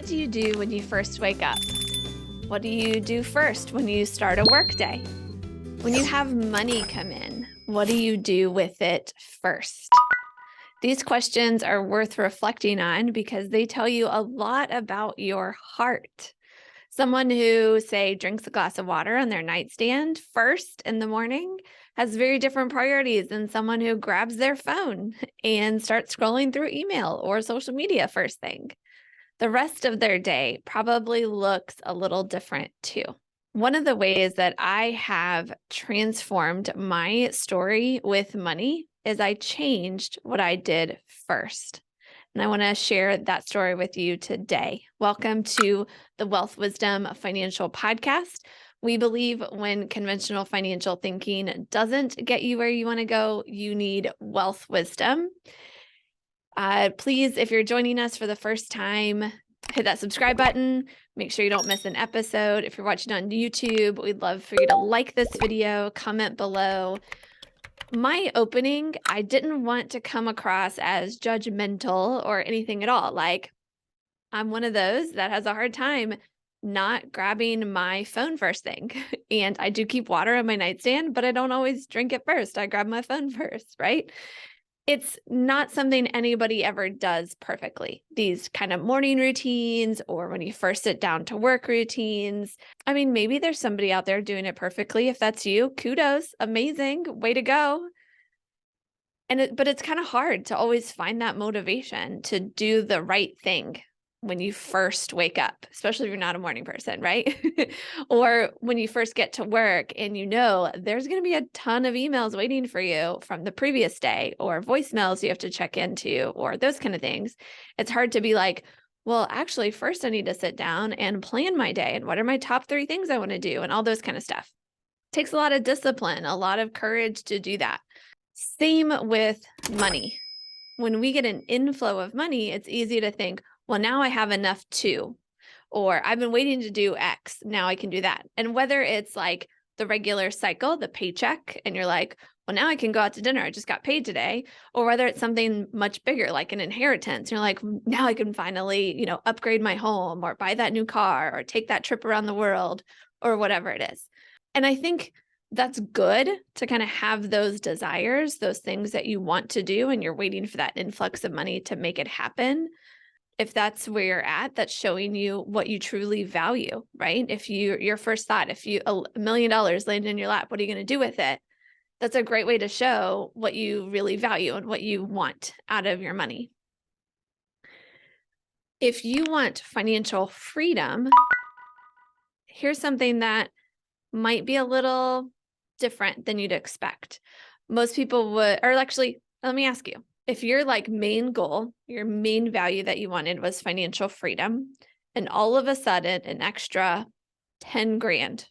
What do you do when you first wake up? What do you do first when you start a work day? When you have money come in, what do you do with it first? These questions are worth reflecting on because they tell you a lot about your heart. Someone who, say, drinks a glass of water on their nightstand first in the morning has very different priorities than someone who grabs their phone and starts scrolling through email or social media first thing. The rest of their day probably looks a little different too. One of the ways that I have transformed my story with money is I changed what I did first. And I want to share that story with you today. Welcome to the Wealth Wisdom Financial Podcast. We believe when conventional financial thinking doesn't get you where you want to go, you need wealth wisdom. Please, if you're joining us for the first time, hit that subscribe button. Make sure you don't miss an episode. If you're watching on YouTube, we'd love for you to like this video, comment below. My opening, I didn't want to come across as judgmental or anything at all. Like, I'm one of those that has a hard time not grabbing my phone first thing. And I do keep water on my nightstand, but I don't always drink it first. I grab my phone first, right? It's not something anybody ever does perfectly. These kind of morning routines or when you first sit down to work routines. I mean, maybe there's somebody out there doing it perfectly. If that's you, kudos, amazing, way to go. But it's kind of hard to always find that motivation to do the right thing when you first wake up, especially if you're not a morning person, right? Or when you first get to work and you know there's going to be a ton of emails waiting for you from the previous day or voicemails you have to check into or those kind of things. It's hard to be like, well, actually, first I need to sit down and plan my day and what are my top 3 things I want to do and all those kind of stuff. It takes a lot of discipline, a lot of courage to do that. Same with money. When we get an inflow of money, it's easy to think, well, now I have enough to, or I've been waiting to do X, now I can do that. And whether it's like the regular cycle, the paycheck, and you're like, well, now I can go out to dinner, I just got paid today, or whether it's something much bigger, like an inheritance, you're like, now I can finally, upgrade my home or buy that new car or take that trip around the world or whatever it is. And I think that's good to kind of have those desires, those things that you want to do, and you're waiting for that influx of money to make it happen. If that's where you're at, that's showing you what you truly value, right? If your first thought, if $1 million landed in your lap, what are you going to do with it? That's a great way to show what you really value and what you want out of your money. If you want financial freedom, here's something that might be a little different than you'd expect. Most people would, or actually, let me ask you, if your main goal, your main value that you wanted was financial freedom, and all of a sudden an extra 10 grand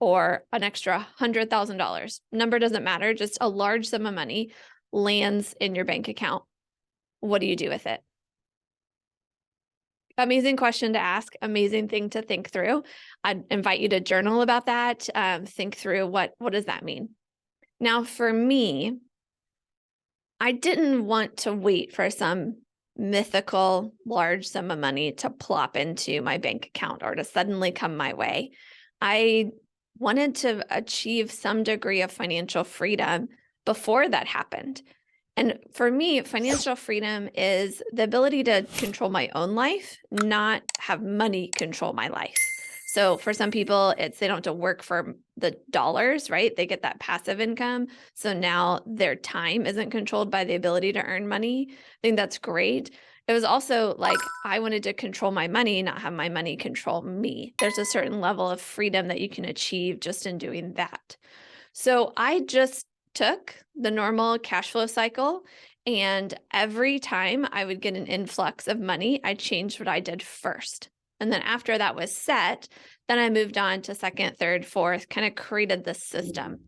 or an extra $100,000, number doesn't matter, just a large sum of money lands in your bank account, what do you do with it? Amazing question to ask, amazing thing to think through. I'd invite you to journal about that, think through what does that mean? Now, for me, I didn't want to wait for some mythical large sum of money to plop into my bank account or to suddenly come my way. I wanted to achieve some degree of financial freedom before that happened. And for me, financial freedom is the ability to control my own life, not have money control my life. So for some people, it's they don't have to work for the dollars, right? They get that passive income. So now their time isn't controlled by the ability to earn money. I think that's great. It was also like I wanted to control my money, not have my money control me. There's a certain level of freedom that you can achieve just in doing that. So I just took the normal cash flow cycle, and every time I would get an influx of money, I changed what I did first. And then after that was set, then I moved on to second, third, fourth, kind of created this system.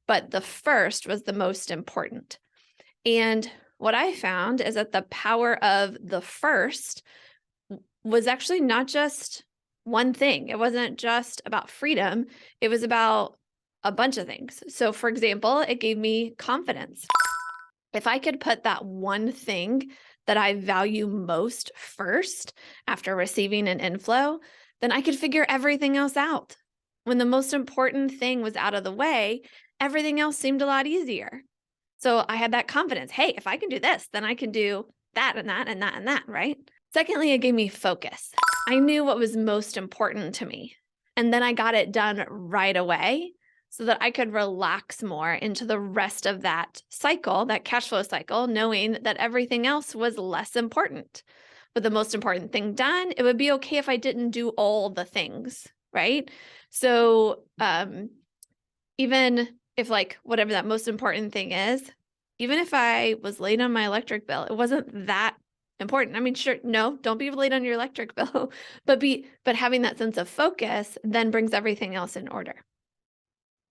But the first was the most important. And what I found is that the power of the first was actually not just one thing. It wasn't just about freedom. It was about a bunch of things. So for example, it gave me confidence. If I could put that one thing that I value most first after receiving an inflow, then I could figure everything else out. When the most important thing was out of the way, everything else seemed a lot easier. So I had that confidence. Hey, if I can do this, then I can do that and that and that and that, right? Secondly, it gave me focus. I knew what was most important to me. And then I got it done right away so that I could relax more into the rest of that cycle, that cash flow cycle, knowing that everything else was less important. But the most important thing done, it would be okay if I didn't do all the things, right? So even if like whatever that most important thing is, even if I was late on my electric bill, it wasn't that important. I mean, sure, no, don't be late on your electric bill, but having that sense of focus then brings everything else in order.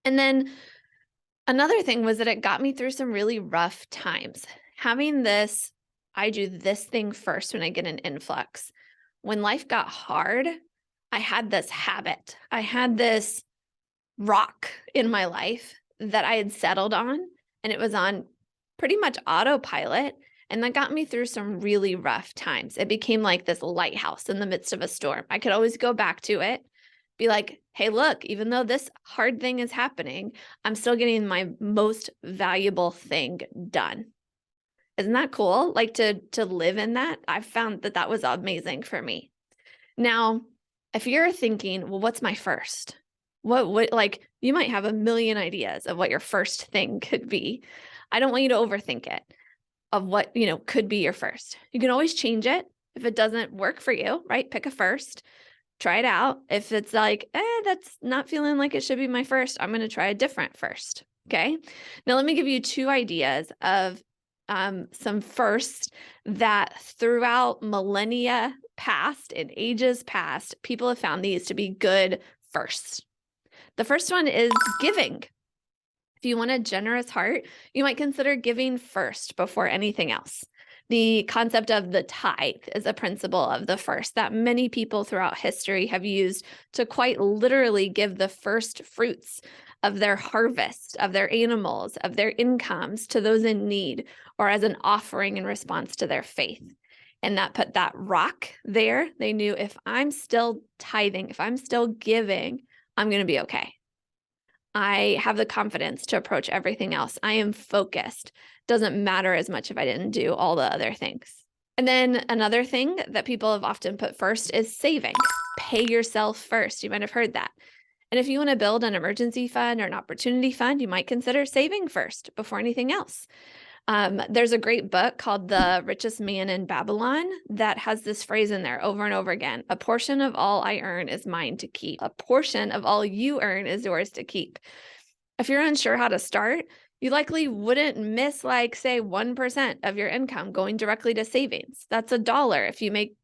And then another thing was that it got me through some really rough times. Having this, I do this thing first when I get an influx. When life got hard, I had this habit. I had this rock in my life that I had settled on, and it was on pretty much autopilot. And that got me through some really rough times. It became like this lighthouse in the midst of a storm. I could always go back to it, be like, hey, look, even though this hard thing is happening, I'm still getting my most valuable thing done. Isn't that cool? Like to live in that. I found that that was amazing for me. Now, if you're thinking, well, what's my first? What like you might have a million ideas of what your first thing could be. I don't want you to overthink it of what, could be your first. You can always change it if it doesn't work for you, right? Pick a first, try it out. If it's like, that's not feeling like it should be my first, I'm going to try a different first. Okay. Now let me give you two ideas of some firsts that throughout millennia past and ages past, people have found these to be good firsts. The first one is giving. If you want a generous heart, you might consider giving first before anything else. The concept of the tithe is a principle of the first that many people throughout history have used to quite literally give the first fruits of their harvest, of their animals, of their incomes to those in need, or as an offering in response to their faith. And that put that rock there. They knew if I'm still tithing, if I'm still giving, I'm going to be okay. I have the confidence to approach everything else. I am focused. Doesn't matter as much if I didn't do all the other things. And then another thing that people have often put first is saving. Pay yourself first. You might have heard that. And if you want to build an emergency fund or an opportunity fund, you might consider saving first before anything else. There's a great book called The Richest Man in Babylon that has this phrase in there over and over again. A portion of all I earn is mine to keep. A portion of all you earn is yours to keep. If you're unsure how to start, you likely wouldn't miss like, say, 1% of your income going directly to savings. That's $1 if you make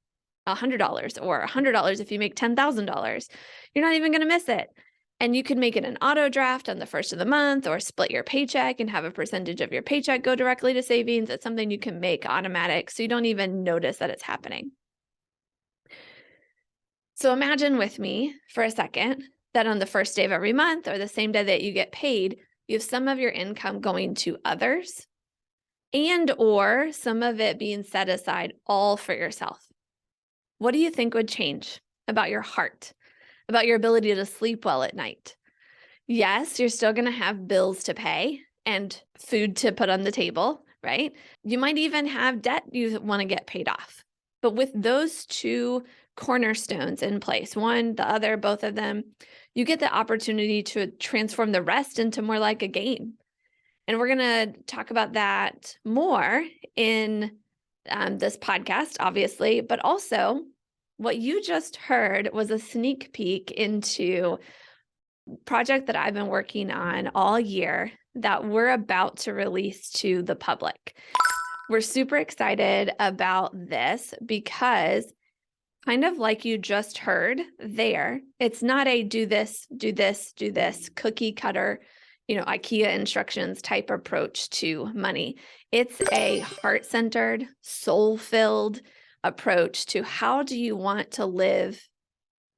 $100 or $100 if you make $10,000. You're not even going to miss it. And you can make it an auto draft on the first of the month or split your paycheck and have a percentage of your paycheck go directly to savings. It's something you can make automatic so you don't even notice that it's happening. So imagine with me for a second that on the first day of every month or the same day that you get paid, you have some of your income going to others and or some of it being set aside all for yourself. What do you think would change about your heart? About your ability to sleep well at night? Yes, you're still going to have bills to pay and food to put on the table, right? You might even have debt you want to get paid off. But with those two cornerstones in place, one, the other, both of them, you get the opportunity to transform the rest into more like a game. And we're going to talk about that more in this podcast, obviously, but also what you just heard was a sneak peek into a project that I've been working on all year that we're about to release to the public. We're super excited about this because kind of like you just heard there, it's not a do this, do this, do this cookie cutter, IKEA instructions type approach to money. It's a heart-centered, soul-filled approach to how do you want to live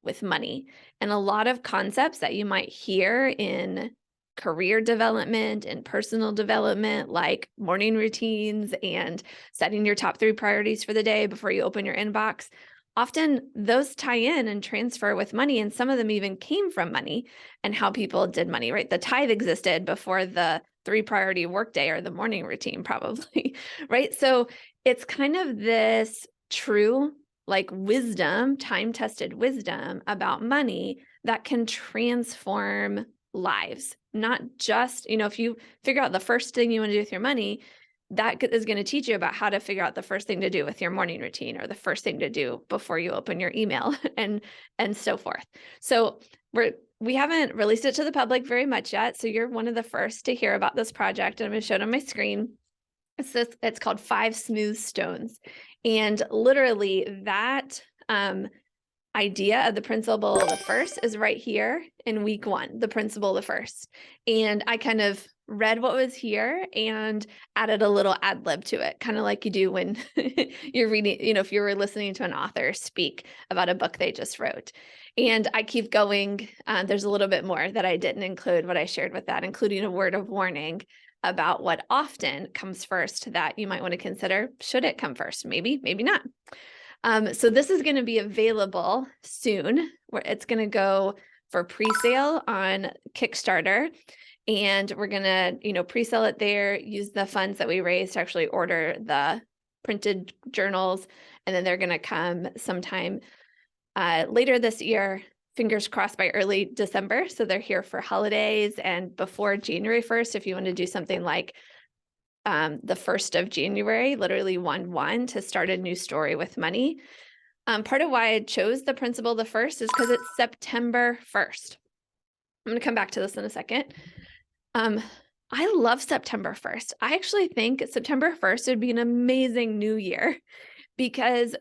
with money. And a lot of concepts that you might hear in career development and personal development, like morning routines and setting your top 3 priorities for the day before you open your inbox, often those tie in and transfer with money. And some of them even came from money and how people did money, right? The tithe existed before the 3 priority workday or the morning routine, probably, right? So it's kind of this true, like wisdom, time-tested wisdom about money that can transform lives. Not just, if you figure out the first thing you want to do with your money, that is going to teach you about how to figure out the first thing to do with your morning routine or the first thing to do before you open your email and so forth. So we haven't released it to the public very much yet. So you're one of the first to hear about this project. And I'm going to show it on my screen. It's called 5 Smooth Stones. And literally that idea of the principle of the first is right here in week 1, the principle of the first. And I kind of read what was here and added a little ad lib to it, kind of like you do when you're reading, if you were listening to an author speak about a book they just wrote. And I keep going. There's a little bit more that I didn't include what I shared with that, including a word of warning about what often comes first that you might want to consider. Should it come first? Maybe, maybe not. So this is going to be available soon, where it's going to go for pre-sale on Kickstarter. And we're going to, pre-sell it there, use the funds that we raised to actually order the printed journals. And then they're going to come sometime later this year, fingers crossed by early December. So they're here for holidays and before January 1st, if you want to do something like the 1st of January, literally 1/1, to start a new story with money. Part of why I chose the principle the first is because it's September 1st. I'm going to come back to this in a second. I love September 1st. I actually think September 1st would be an amazing new year because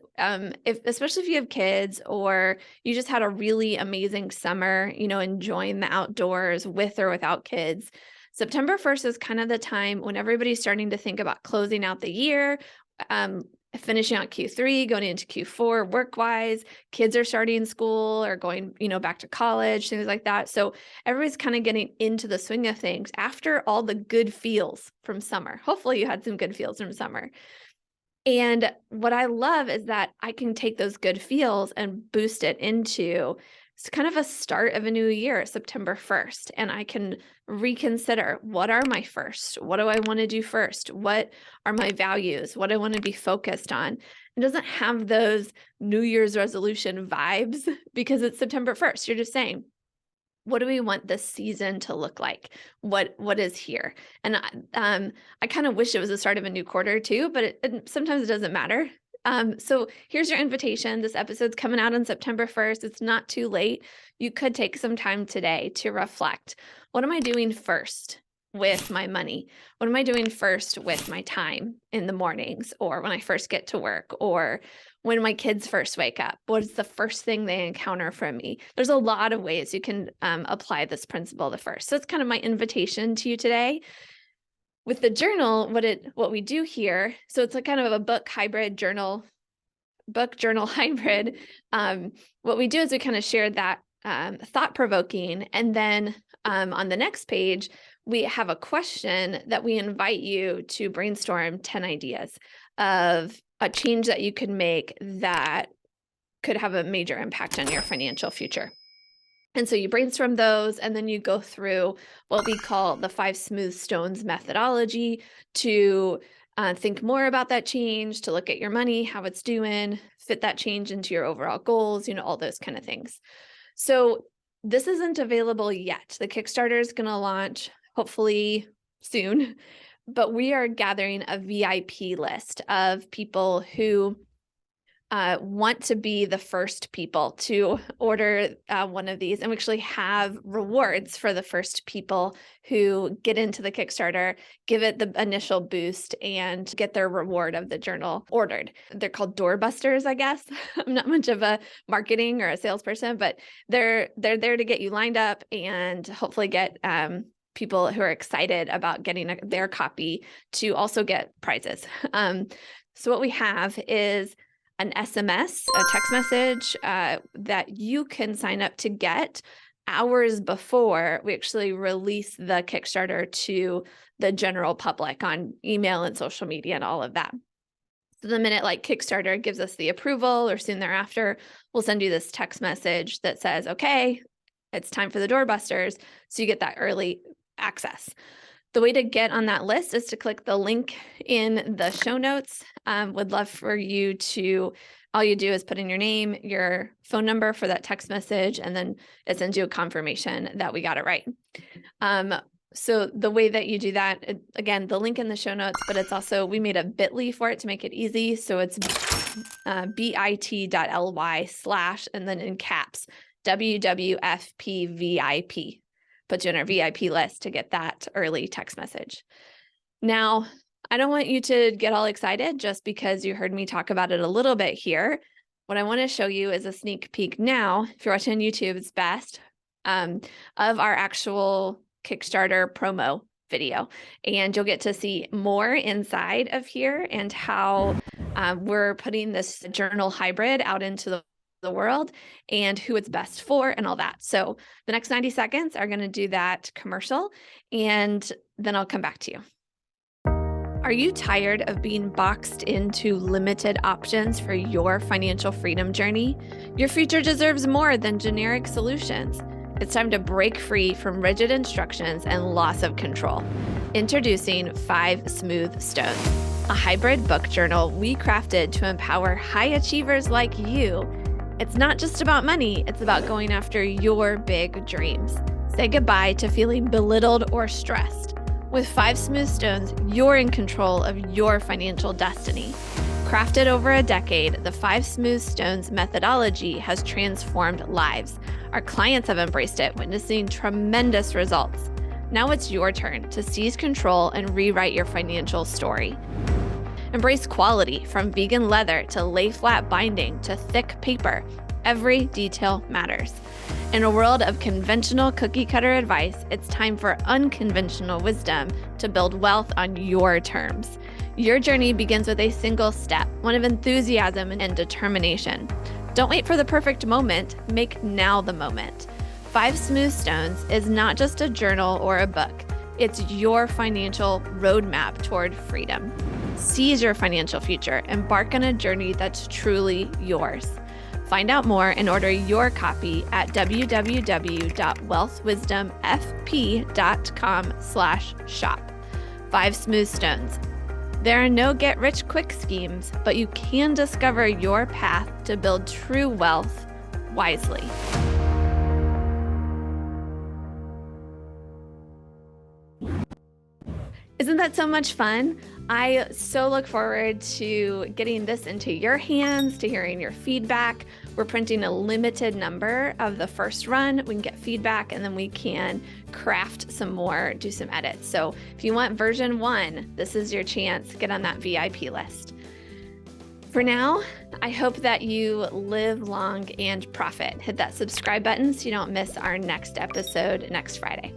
especially if you have kids or you just had a really amazing summer, enjoying the outdoors with or without kids. September 1st is kind of the time when everybody's starting to think about closing out the year, finishing out Q3, going into Q4 work-wise. Kids are starting school or going, back to college, things like that. So everybody's kind of getting into the swing of things after all the good feels from summer. Hopefully you had some good feels from summer. And what I love is that I can take those good feels and boost it into it's kind of a start of a new year, September 1st, and I can reconsider what are my first? What do I want to do first? What are my values? What I want to be focused on? It doesn't have those New Year's resolution vibes because it's September 1st. You're just saying, what do we want this season to look like? What is here? And I kind of wish it was the start of a new quarter too, but sometimes it doesn't matter. So here's your invitation. This episode's coming out on September 1st. It's not too late. You could take some time today to reflect. What am I doing first with my money? What am I doing first with my time in the mornings or when I first get to work or when my kids first wake up? What is the first thing they encounter from me? There's a lot of ways you can apply this principle the first. So it's kind of my invitation to you today. With the journal, what we do here, so it's a kind of a book journal hybrid. What we do is we kind of share that thought-provoking, and then on the next page, we have a question that we invite you to brainstorm 10 ideas of a change that you could make that could have a major impact on your financial future. And so you brainstorm those, and then you go through what we call the 5 Smooth Stones methodology to think more about that change, to look at your money, how it's doing, fit that change into your overall goals, all those kind of things. So this isn't available yet. The Kickstarter is going to launch hopefully soon, but we are gathering a VIP list of people who want to be the first people to order one of these, and we actually have rewards for the first people who get into the Kickstarter, give it the initial boost, and get their reward of the journal ordered. They're called doorbusters, I guess. I'm not much of a marketing or a salesperson, but they're there to get you lined up and hopefully get people who are excited about getting their copy to also get prizes. So what we have is an SMS, a text message that you can sign up to get hours before we actually release the Kickstarter to the general public on email and social media and all of that. So the minute like Kickstarter gives us the approval or soon thereafter, we'll send you this text message that says, okay, it's time for the doorbusters. So you get that early access. The way to get on that list is to click the link in the show notes. Would love for you to, all you do is put in your name, your phone number for that text message, and then it sends you a confirmation that we got it right. So the way that you do that, again, the link in the show notes, but it's also, we made a bit.ly for it to make it easy. So it's bit.ly/ and then in caps, WWFPVIP. Put you on our VIP list to get that early text message. Now, I don't want you to get all excited just because you heard me talk about it a little bit here. What I want to show you is a sneak peek now, if you're watching on YouTube, it's best, of our actual Kickstarter promo video. And you'll get to see more inside of here and how we're putting this journal hybrid out into the world and who it's best for and all that. So the next 90 seconds are going to do that commercial, and then I'll come back to you. Are you tired of being boxed into limited options for your financial freedom journey? Your future deserves more than generic solutions. It's time to break free from rigid instructions and loss of control. Introducing 5 Smooth Stones, a hybrid book journal we crafted to empower high achievers like you. It's not just about money, it's about going after your big dreams. Say goodbye to feeling belittled or stressed. With 5 Smooth Stones, you're in control of your financial destiny. Crafted over a decade, the 5 Smooth Stones methodology has transformed lives. Our clients have embraced it, witnessing tremendous results. Now it's your turn to seize control and rewrite your financial story. Embrace quality, from vegan leather to lay flat binding to thick paper. Every detail matters. In a world of conventional cookie cutter advice, it's time for unconventional wisdom to build wealth on your terms. Your journey begins with a single step, one of enthusiasm and determination. Don't wait for the perfect moment, make now the moment. 5 Smooth Stones is not just a journal or a book, it's your financial roadmap toward freedom. Seize your financial future, embark on a journey that's truly yours. Find out more and order your copy at www.wealthwisdomfp.com/shop. 5 Smooth Stones. There are no get-rich-quick schemes, but you can discover your path to build true wealth wisely. Isn't that so much fun? I so look forward to getting this into your hands, to hearing your feedback. We're printing a limited number of the first run. We can get feedback and then we can craft some more, do some edits. So if you want version 1, this is your chance. Get on that VIP list. For now, I hope that you live long and profit. Hit that subscribe button so you don't miss our next episode next Friday.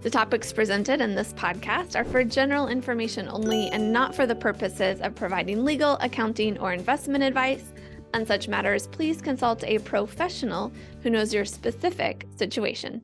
The topics presented in this podcast are for general information only and not for the purposes of providing legal, accounting, or investment advice. On such matters, please consult a professional who knows your specific situation.